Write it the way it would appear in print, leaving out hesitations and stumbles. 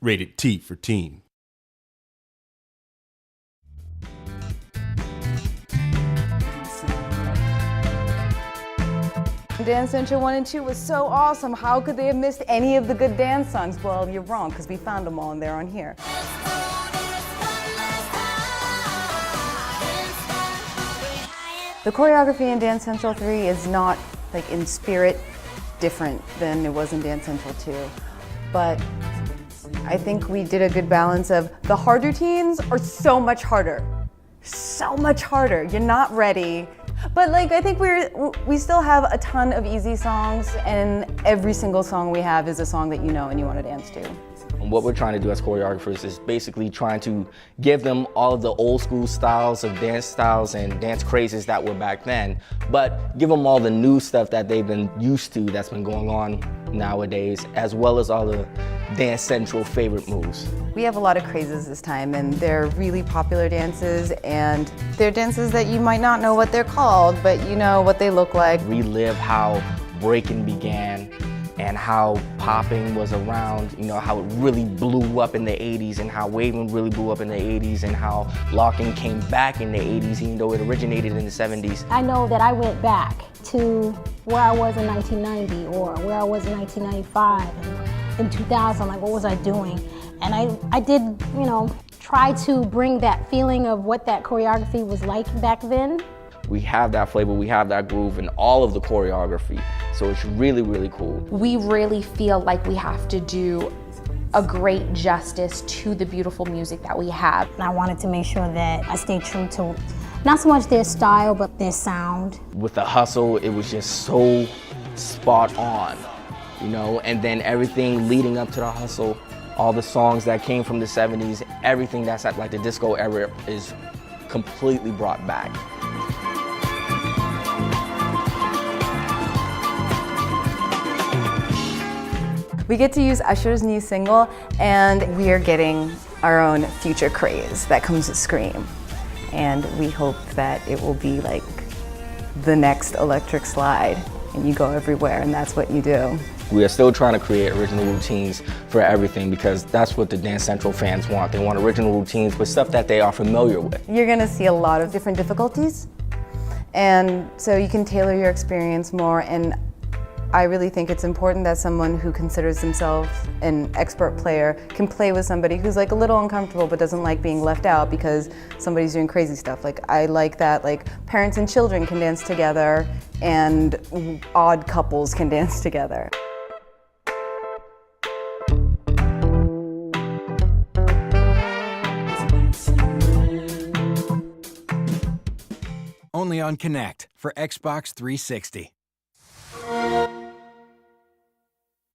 Rated T for teen. Dance Central 1 and 2 was so awesome. How could they have missed any of the good dance songs? Well, you're wrong, because we found them all and they're on here. The choreography in Dance Central 3 is not, like, in spirit different than it was in Dance Central 2. But I think we did a good balance of the hard routines are so much harder. So much harder. You're not ready. But like, I think we still have a ton of easy songs, and every single song we have is a song that you know and you want to dance to. And what we're trying to do as choreographers is basically trying to give them all of the old school styles of dance styles and dance crazes that were back then, but give them all the new stuff that they've been used to that's been going on nowadays, as well as all the Dance Central favorite moves. We have a lot of crazes this time, and they're really popular dances, and they're dances that you might not know what they're called, but you know what they look like. Relive how breaking began and how popping was around, you know, how it really blew up in the 80s and how waving really blew up in the 80s and how locking came back in the 80s even though it originated in the 70s. I know that I went back to where I was in 1990 or where I was in 1995 and in 2000, like what was I doing? And I did, you know, try to bring that feeling of what that choreography was like back then. We have that flavor, we have that groove in all of the choreography, so it's really, really cool. We really feel like we have to do a great justice to the beautiful music that we have. And I wanted to make sure that I stayed true to not so much their style, but their sound. With the hustle, it was just so spot on, you know, and then everything leading up to the hustle, all the songs that came from the 70s, everything that's at like the disco era is completely brought back. We get to use Usher's new single, and we are getting our own future craze that comes with Scream. And we hope that it will be like the next electric slide, and you go everywhere, and that's what you do. We are still trying to create original routines for everything because that's what the Dance Central fans want. They want original routines with stuff that they are familiar with. You're gonna see a lot of different difficulties, and so you can tailor your experience more. And I really think it's important that someone who considers themselves an expert player can play with somebody who's like a little uncomfortable but doesn't like being left out because somebody's doing crazy stuff. Like, I like that like parents and children can dance together and odd couples can dance together. Only on Connect for Xbox 360.